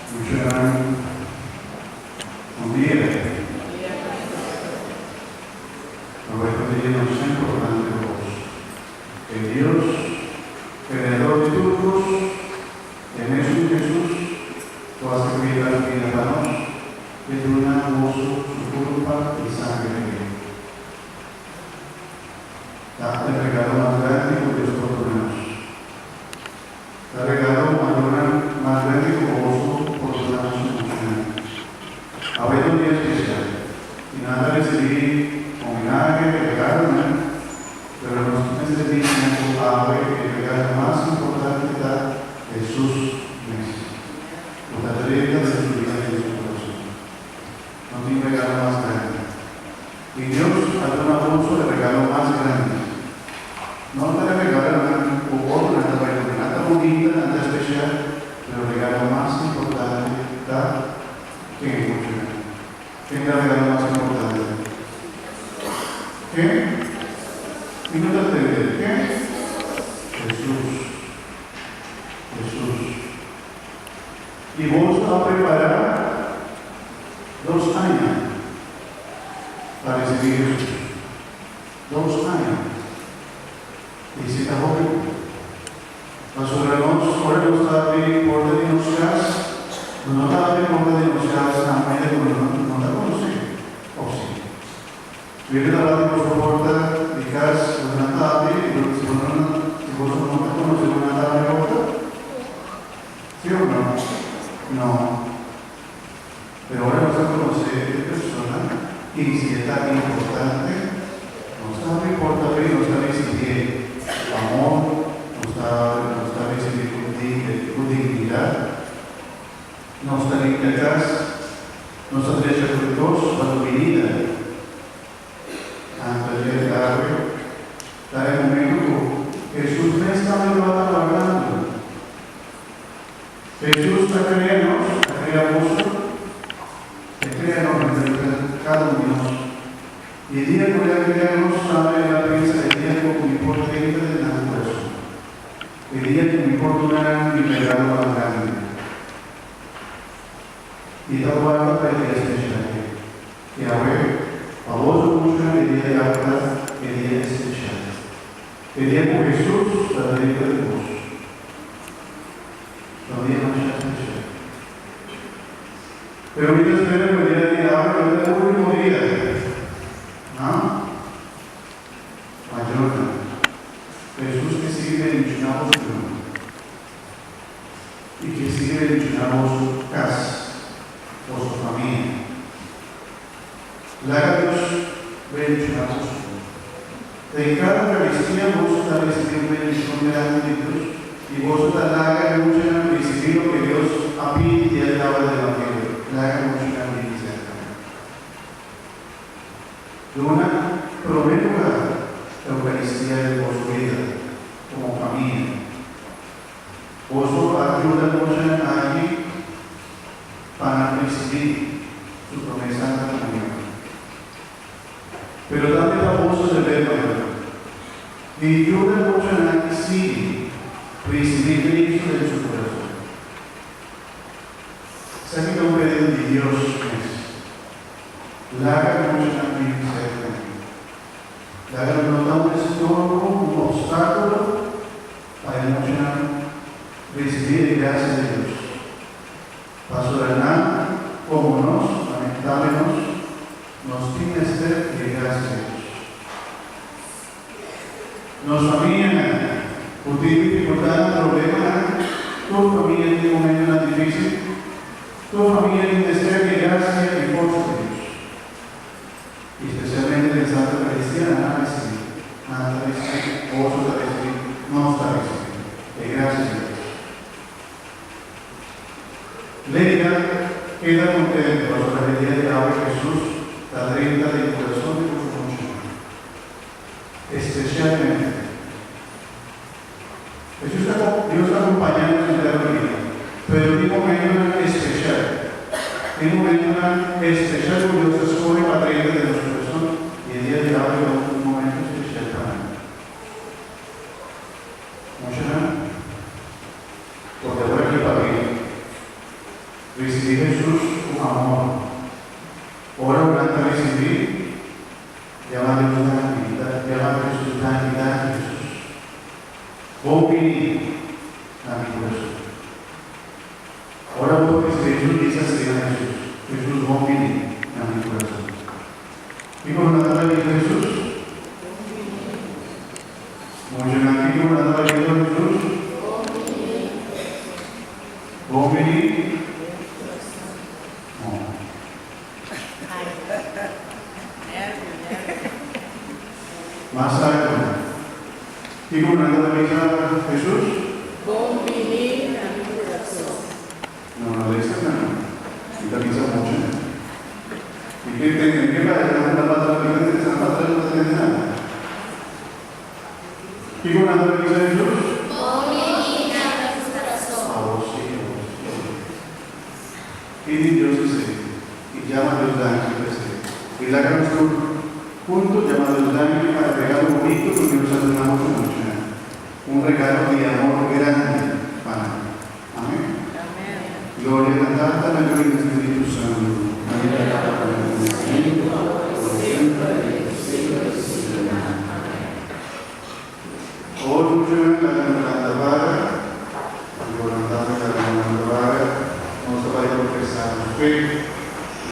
Funcionan un día. Lo voy a pedir una cosa importante de vos. Que Dios, creador de todos, en Jesús, tú has creído la vida para nosotros, que es una gozo, su culpa y sangre de Dios. Date el regalo más grande que Dios perdonamos. Te regalo más grande como gozo perdonamos emocionalmente. Ahora es un día especial y nada recibí homenaje, regalo, pero nos necesitamos el regalo más importante da Jesús mismo. La trayectoria de su vida y de su corazón. No tiene regalo más grande. Y Dios ha tomado uso del regalo más grande. No te regalan un poco, nada bonita, nada especial, pero el regalo más importante da que emocionar. ¿Quién da el regalo más importante? ¿Qué? Y no te entiendes. ¿Qué? Jesús. Jesús. Y vos vas a preparar 2 años para recibir Jesús. 2 años. Y si está joven, ahora no está bien por denunciar, no está bien por denunciar a la mayoría de no la conoce, o sí. Viene la parte por favor de casa, una tarde, y si vos no te conoces una tarde otra, ¿sí o no? No. Pero ahora vas a conocer de persona, y si es tan importante, no importa, pero no está decidiendo. Amor, nos está recibiendo con dignidad, nos está limpias, nos está respetuosos para la vida. Antes de dar el momento, Jesús no está hablando. Jesús está creando cada uno de nosotros. Y el día que voy a crearnos sabe la prensa, el día que me importa de nada por eso. El día que me importa mi regalo más grande. Y tal cual para el día especial. Y ahora, a vos mucho el día de ahora, el día especial. El día con Jesús, la dentro de vos. El día más especial. Pero ahorita espero que el día de ahora, el último día. ¿Ah? Mayor. Jesús que sigue mencionando su nombre. Y que sigue mencionando su casa o su familia. Láganos mencionando su nombre. De cada Eucaristía vos está recibiendo bendición delante de Dios y vos está laga mucho en recibir lo que Dios ha pedido y ha dado del Evangelio. Laga mucho en la iglesia. De una promesa la Eucaristía de vuestra vida como familia. Vos ayuda mucho allí para recibir su promesa de la comunión. Pero también la voz se ve y ayuda mucho a que sí recibir Cristo de su corazón. ¿Sabe que no pedido de Dios es? Laga mucho también la gran no es un obstáculo para emocionar, recibir gracias de Dios. Pastor Hernán, como lamentablemente, nos tiene sed de gracias de Dios. Nos familia, por dificultad, problema, tu familia tiene un momento tan difícil, tu familia tiene sed de gracia y fuerza de Dios. Y especialmente en Santa Eucaristía, nada recibir, otros a recibir, no está recibiendo. De gracias a Dios. Leida queda contento por la alegría de ahora Jesús, la renta del corazón de tu mundo. Especialmente, Dios está acompañando en la vida, pero en un momento especial. En un momento especial, porque Dios escoge la renta de nuestro corazón y el día de ahora es un momento especial para mí. Mucho porque ahora aquí para mí. Recibí Jesús un amor. Ora durante recibir, llama a Dios tranquilidad, llama a Jesús tranquilidad, Jesús. Bom menino, na mi coração. Ora porque Jesús dice así a Jesús, Jesús bom menino, na mi coração. Y por la palabra de Jesús, mucho antiguo, por la palabra de Jesús, bom menino. Más alto. Y con la palabra de Jesús, Bom menino na mi coração. no le dice nada. Y también se mucho. ¿Y qué pasa? La palabra de Jesús no tiene nada. Y con la palabra de Jesús, Bom menino na mi coração. a vos sí. Y Dios dice, y llama a Dios de y la que nuestro juntos llama a Dios para regalo bonito porque nos adornamos con mucho. Un regalo de amor grande para mí. Amén. Amém. Gloria a la Tata, la Gloria del Espíritu Santo. Hoy mucho